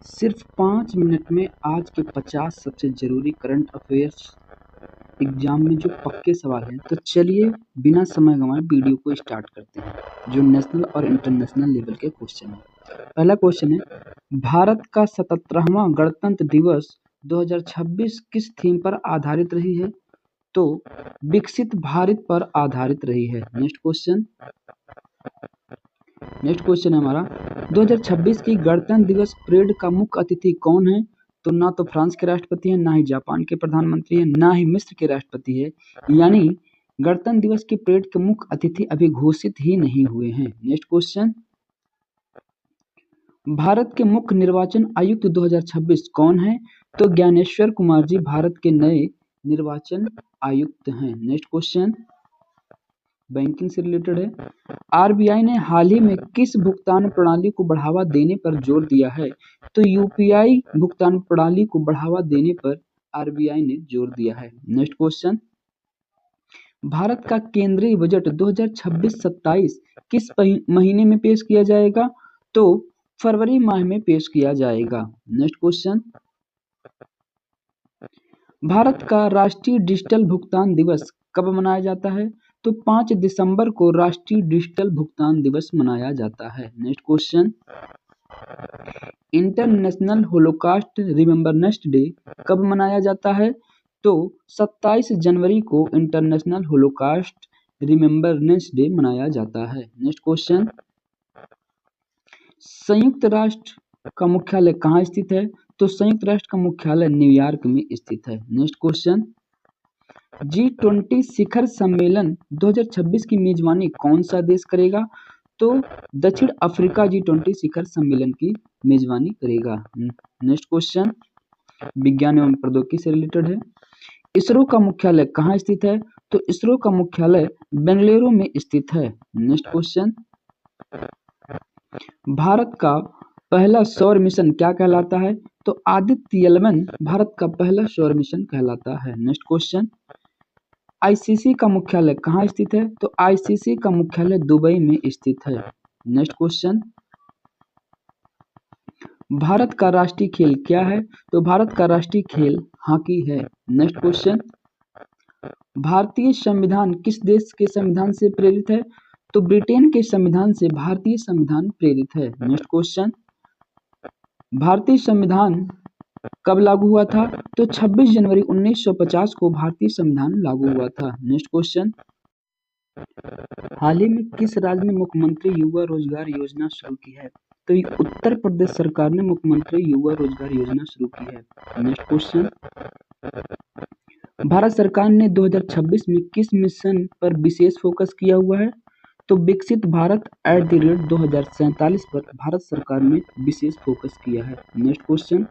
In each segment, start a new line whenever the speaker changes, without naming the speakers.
सिर्फ 5 मिनट में आज के 50 सबसे जरूरी करंट अफेयर्स एग्जाम में जो पक्के सवाल हैं। तो चलिए बिना समय गंवाए वीडियो को स्टार्ट करते हैं। जो नेशनल और इंटरनेशनल लेवल के क्वेश्चन हैं। पहला क्वेश्चन है, भारत का 77वां गणतंत्र दिवस 2026 किस थीम पर आधारित रही है? तो विकसित भारत पर आधारित रही है। नेक्स्ट क्वेश्चन है हमारा, 2026 की गणतंत्र दिवस परेड का मुख्य अतिथि कौन है? तो ना तो फ्रांस के राष्ट्रपति हैं, ना ही जापान के प्रधानमंत्री हैं, ना ही मिस्र के राष्ट्रपति है। यानी गणतंत्र दिवस की परेड के मुख्य अतिथि अभी घोषित ही नहीं हुए हैं। नेक्स्ट क्वेश्चन, भारत के मुख्य निर्वाचन आयुक्त 2026 कौन है? तो ज्ञानेश्वर कुमार जी भारत के नए निर्वाचन आयुक्त हैं। नेक्स्ट क्वेश्चन बैंकिंग से रिलेटेड है। आरबीआई ने हाल ही में किस भुगतान प्रणाली को बढ़ावा देने पर जोर दिया है? तो यूपीआई भुगतान प्रणाली को बढ़ावा देने पर आरबीआई ने जोर दिया है। नेक्स्ट क्वेश्चन, भारत का केंद्रीय बजट 2026-27 किस महीने में पेश किया जाएगा? तो फरवरी माह में पेश किया जाएगा। नेक्स्ट क्वेश्चन, भारत का राष्ट्रीय डिजिटल भुगतान दिवस कब मनाया जाता है? तो 5 दिसंबर को राष्ट्रीय डिजिटल भुगतान दिवस मनाया जाता है। Next question, international Holocaust remembrance day कब मनाया जाता है? तो 27 जनवरी को इंटरनेशनल होलोकॉस्ट रिमेम्बरेंस डे मनाया जाता है। नेक्स्ट क्वेश्चन, संयुक्त राष्ट्र का मुख्यालय कहाँ स्थित है? तो संयुक्त राष्ट्र का मुख्यालय न्यूयॉर्क में स्थित है। नेक्स्ट क्वेश्चन, G20 शिखर सम्मेलन 2026 की मेजबानी कौन सा देश करेगा? तो दक्षिण अफ्रीका G20 शिखर सम्मेलन की मेजबानी करेगा। नेक्स्ट क्वेश्चन विज्ञान एवं प्रौद्योगिकी से रिलेटेड है। इसरो का मुख्यालय कहाँ स्थित है? तो इसरो का मुख्यालय बेंगलुरु में स्थित है। नेक्स्ट क्वेश्चन, भारत का पहला सौर मिशन क्या कहलाता है? तो आदित्य एल1 भारत का पहला सौर मिशन कहलाता है। नेक्स्ट क्वेश्चन, आईसीसी का मुख्यालय कहाँ स्थित है? तो आईसीसी का मुख्यालय दुबई में स्थित है। नेक्स्ट क्वेश्चन, भारत का राष्ट्रीय खेल क्या है? तो भारत का राष्ट्रीय खेल हॉकी है। नेक्स्ट क्वेश्चन, भारतीय संविधान किस देश के संविधान से प्रेरित है? तो ब्रिटेन के संविधान से भारतीय संविधान प्रेरित है। नेक्स्ट क्वेश्चन, भारतीय संविधान कब लागू हुआ था? तो 26 जनवरी 1950 को भारतीय संविधान लागू हुआ था। नेक्स्ट क्वेश्चन, हाल ही में किस राज्य ने मुख्यमंत्री युवा रोजगार योजना शुरू की है? तो उत्तर प्रदेश सरकार ने मुख्यमंत्री युवा रोजगार योजना शुरू की है। नेक्स्ट क्वेश्चन, भारत सरकार ने 2026 में किस मिशन पर विशेष फोकस किया हुआ है? तो विकसित भारत @2047 पर भारत सरकार ने विशेष फोकस किया है। नेक्स्ट क्वेश्चन,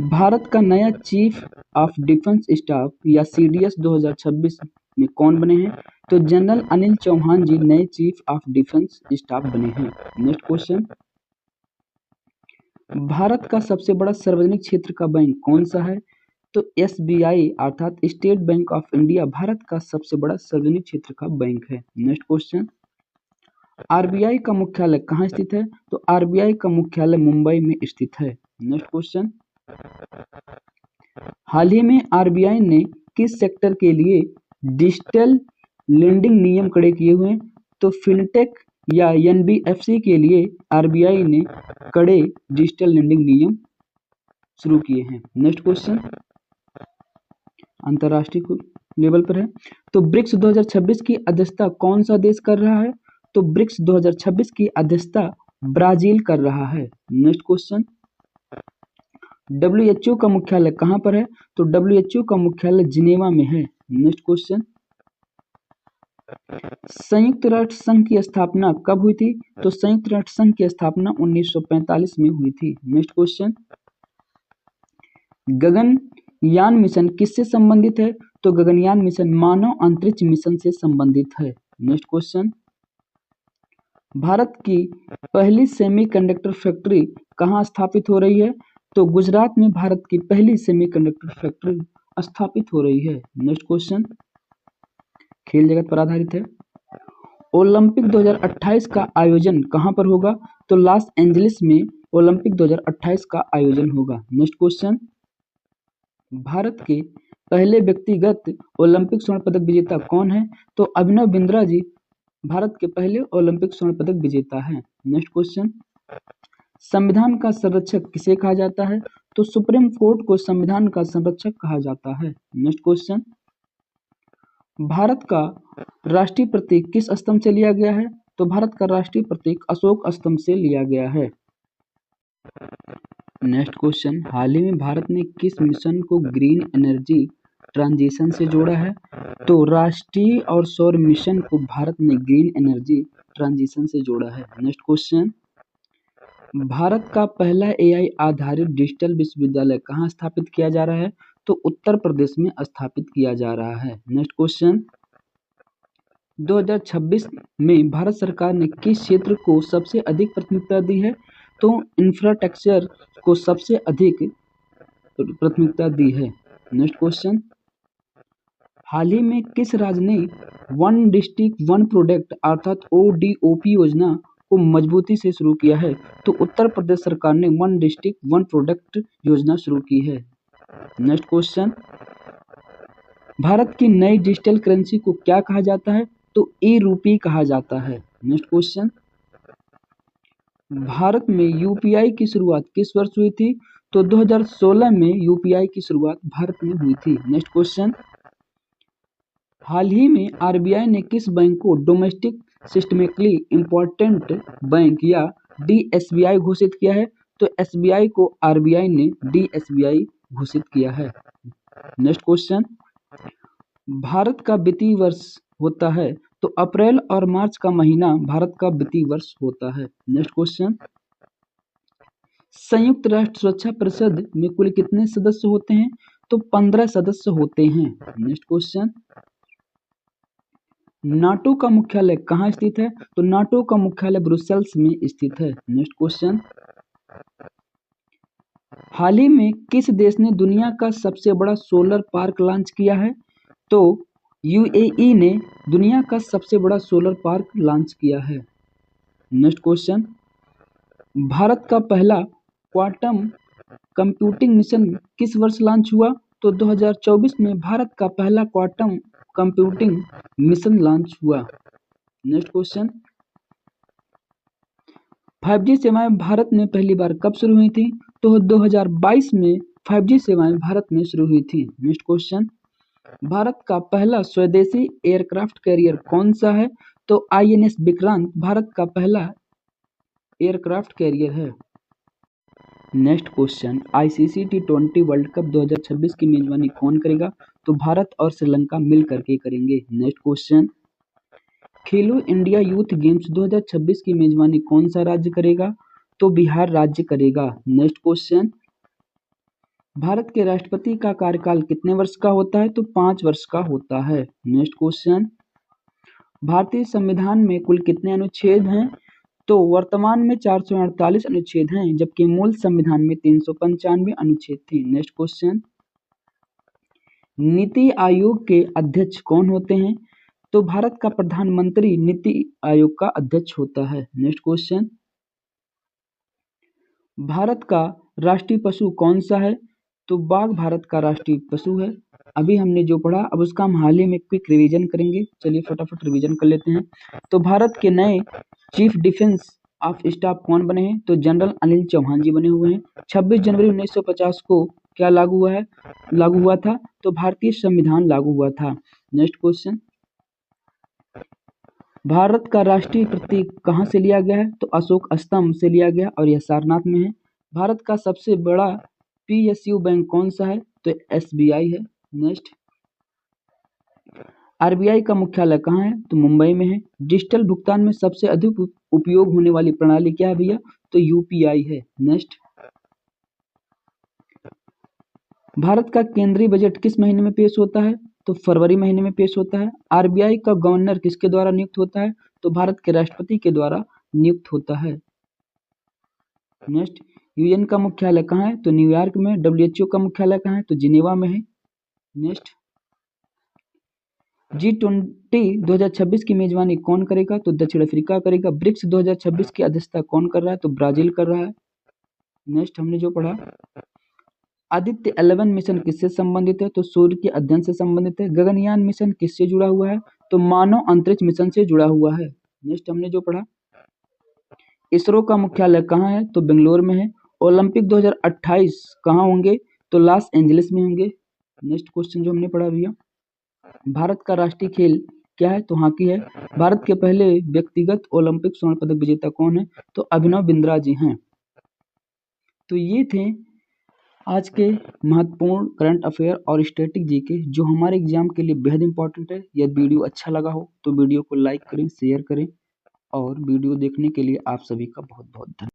भारत का नया चीफ ऑफ डिफेंस स्टाफ या सीडीएस 2026 में कौन बने हैं? तो जनरल अनिल चौहान जी नए चीफ ऑफ डिफेंस स्टाफ बने हैं। नेक्स्ट क्वेश्चन, भारत का सबसे बड़ा सार्वजनिक क्षेत्र का बैंक कौन सा है? तो एसबीआई अर्थात state bank of India Bharat का सबसे बड़ा सार्वजनिक क्षेत्र का बैंक है। नेक्स्ट क्वेश्चन, आरबीआई का मुख्यालय कहाँ स्थित है? तो आरबीआई का मुख्यालय मुंबई में स्थित है। नेक्स्ट क्वेश्चन, हाल ही में आरबीआई ने किस सेक्टर के लिए डिजिटल लेंडिंग नियम कड़े किए हुए हैं? तो फिनटेक या एनबीएफसी के लिए आरबीआई ने कड़े डिजिटल लेंडिंग नियम शुरू किए हैं। नेक्स्ट क्वेश्चन अंतरराष्ट्रीय लेवल पर है। तो ब्रिक्स 2026 की अध्यक्षता कौन सा देश कर रहा है? तो ब्रिक्स 2026 की अध्यक्षता ब्राजील कर रहा है। नेक्स्ट क्वेश्चन, डब्ल्यूएचओ का मुख्यालय कहाँ पर है? तो डब्ल्यूएचओ का मुख्यालय जिनेवा में है। नेक्स्ट क्वेश्चन, संयुक्त राष्ट्र संघ की स्थापना कब हुई थी? तो संयुक्त राष्ट्र संघ की स्थापना 1945 में हुई थी। नेक्स्ट क्वेश्चन, गगनयान मिशन किससे संबंधित है? तो गगनयान मिशन मानव अंतरिक्ष मिशन से संबंधित है। नेक्स्ट क्वेश्चन, भारत की पहली सेमीकंडक्टर फैक्ट्री कहाँ स्थापित हो रही है? तो गुजरात में भारत की पहली सेमीकंडक्टर फैक्ट्री स्थापित हो रही है। नेक्स्ट क्वेश्चन, खेल जगत पर आधारित है। ओलंपिक 2028 का आयोजन कहाँ पर होगा? तो लॉस एंजलिस में ओलंपिक 2028 का आयोजन होगा? नेक्स्ट क्वेश्चन, भारत के पहले व्यक्तिगत ओलंपिक स्वर्ण पदक विजेता कौन है? तो अभिनव बिंद्रा जी भारत के पहले ओलंपिक स्वर्ण पदक विजेता है। नेक्स्ट क्वेश्चन, संविधान का संरक्षक किसे कहा जाता है? तो सुप्रीम कोर्ट को संविधान का संरक्षक कहा जाता है। नेक्स्ट क्वेश्चन, भारत का राष्ट्रीय प्रतीक किस स्तंभ से लिया गया है? तो भारत का राष्ट्रीय प्रतीक अशोक स्तंभ से लिया गया है। नेक्स्ट क्वेश्चन, हाल ही में भारत ने किस मिशन को ग्रीन एनर्जी ट्रांजिशन से जोड़ा है? तो राष्ट्रीय और सौर मिशन को भारत ने ग्रीन एनर्जी ट्रांजिशन से जोड़ा है। नेक्स्ट क्वेश्चन, भारत का पहला एआई आधारित डिजिटल विश्वविद्यालय कहाँ स्थापित किया जा रहा है? तो उत्तर प्रदेश में स्थापित किया जा रहा है। नेक्स्ट क्वेश्चन, 2026 में भारत सरकार ने किस क्षेत्र को सबसे अधिक प्राथमिकता दी है? तो इंफ्रास्ट्रक्चर को सबसे अधिक प्राथमिकता दी है। नेक्स्ट क्वेश्चन, हाल ही में किस राज्य ने वन डिस्ट्रिक्ट वन प्रोडक्ट अर्थात ODOP योजना को मजबूती से शुरू किया है? तो उत्तर प्रदेश सरकार ने वन डिस्ट्रिक्ट वन प्रोडक्ट योजना शुरू की है। नेक्स्ट क्वेश्चन, भारत की नई डिजिटल करेंसी को क्या कहा जाता है? तो ई-रूपी कहा जाता है। नेक्स्ट क्वेश्चन, भारत में यूपीआई की शुरुआत किस वर्ष हुई थी? तो 2016 में यूपीआई की शुरुआत भारत में हुई थी। नेक्स्ट क्वेश्चन, हाल ही में आरबीआई ने किस बैंक को डोमेस्टिक सिस्टमिकली इम्पोर्टेंट बैंक या DSBI घोषित किया है? तो SBI को आरबीआई ने DSBI घोषित किया है। नेक्स्ट क्वेश्चन, भारत का वित्तीय वर्ष होता है तो अप्रैल और मार्च का महीना भारत का वित्तीय वर्ष होता है। नेक्स्ट क्वेश्चन, संयुक्त राष्ट्र सुरक्षा परिषद में कुल कितने सदस्य होते हैं? तो 15 सदस्य होते हैं। नेक्स्ट क्वेश्चन, नाटो का मुख्यालय कहाँ स्थित है? तो नाटो का मुख्यालय ब्रुसेल्स में स्थित है। नेक्स्ट क्वेश्चन, हाल ही में किस देश ने दुनिया का सबसे बड़ा सोलर पार्क लॉन्च किया है? तो UAE ने दुनिया का सबसे बड़ा सोलर पार्क लॉन्च किया है। नेक्स्ट क्वेश्चन, भारत का पहला क्वांटम कंप्यूटिंग मिशन किस वर्ष लॉन्च हुआ? तो 2024 में भारत का पहला क्वांटम कंप्यूटिंग मिशन लॉन्च हुआ। नेक्स्ट क्वेश्चन, 5G सेवाएं भारत में पहली बार कब शुरू हुई थी? तो 2022 में 5G सेवाएं भारत में शुरू हुई थी। नेक्स्ट क्वेश्चन, भारत का पहला स्वदेशी एयरक्राफ्ट कैरियर कौन सा है? तो INS विक्रांत भारत का पहला एयरक्राफ्ट कैरियर है। Next question, ICC T20 world cup 2026 की मेजबानी कौन करेगा? तो भारत और श्रीलंका मिल करके करेंगे। नेक्स्ट क्वेश्चन, खेलो इंडिया यूथ गेम्स 2026 की मेजबानी कौन सा राज्य करेगा? तो बिहार राज्य करेगा। नेक्स्ट क्वेश्चन, भारत के राष्ट्रपति का कार्यकाल कितने वर्ष का होता है? तो 5 वर्ष का होता है। नेक्स्ट क्वेश्चन, भारतीय संविधान में कुल कितने अनुच्छेद हैं? तो वर्तमान में 448 अनुच्छेद हैं, जबकि मूल संविधान में 395 अनुच्छेद थे। नेक्स्ट क्वेश्चन, नीति आयोग के अध्यक्ष कौन होते हैं? तो भारत का प्रधानमंत्री नीति आयोग का अध्यक्ष होता है। नेक्स्ट क्वेश्चन, भारत का राष्ट्रीय पशु कौन सा है? तो बाघ भारत का राष्ट्रीय पशु है। अभी हमने जो पढ़ा अब उसका हम हाल ही में क्विक रिवीजन करेंगे। चलिए फटाफट रिवीजन कर लेते हैं। तो भारत के नए चीफ डिफेंस ऑफ स्टाफ कौन बने हैं? तो जनरल अनिल चौहान जी बने हुए हैं। 26 जनवरी 1950 को क्या लागू हुआ था? तो भारतीय संविधान लागू हुआ था। नेक्स्ट क्वेश्चन, भारत का राष्ट्रीय प्रतीक कहाँ से लिया गया है? तो अशोक स्तंभ से लिया गया और यह सारनाथ में है। भारत का सबसे बड़ा PSU बैंक कौन सा है? तो SBI है। नेक्स्ट, RBI का मुख्यालय कहाँ है? तो मुंबई में है। डिजिटल भुगतान में सबसे अधिक उपयोग होने वाली प्रणाली क्या है भैया? तो UPI है। नेक्स्ट, भारत का केंद्रीय बजट किस महीने में पेश होता है? तो फरवरी महीने में पेश होता है। RBI का गवर्नर किसके द्वारा नियुक्त होता है? तो भारत के राष्ट्रपति के द्वारा नियुक्त होता है। नेक्स्ट, UN का मुख्यालय कहाँ है? तो न्यूयॉर्क में। WHO का मुख्यालय कहाँ है? तो जिनेवा में है। नेक्स्ट, G20 2026 की मेजबानी कौन करेगा? तो दक्षिण अफ्रीका करेगा। ब्रिक्स 2026 की अध्यक्षता कौन कर रहा है? तो ब्राजील कर रहा है। नेक्स्ट हमने जो पढ़ा, आदित्य 11 मिशन किससे संबंधित है? तो सूर्य के अध्ययन से संबंधित है। गगनयान मिशन किससे जुड़ा हुआ है? तो मानव अंतरिक्ष मिशन से जुड़ा हुआ है। नेक्स्ट हमने जो पढ़ा, इसरो का मुख्यालय कहाँ है? तो बेंगलोर में है। ओलंपिक 2028 कहाँ होंगे? तो लॉस एंजलिस में होंगे। नेक्स्ट क्वेश्चन जो हमने पढ़ा भैया, भारत का राष्ट्रीय खेल क्या है? तो हॉकी है। भारत के पहले व्यक्तिगत ओलंपिक स्वर्ण पदक विजेता कौन है? तो अभिनव बिंद्रा जी हैं। तो ये थे आज के महत्वपूर्ण करंट अफेयर और स्टैटिक जीके जो हमारे एग्जाम के लिए बेहद इंपॉर्टेंट है। यदि वीडियो अच्छा लगा हो तो वीडियो को लाइक करें, शेयर करें और वीडियो देखने के लिए आप सभी का बहुत बहुत धन्यवाद।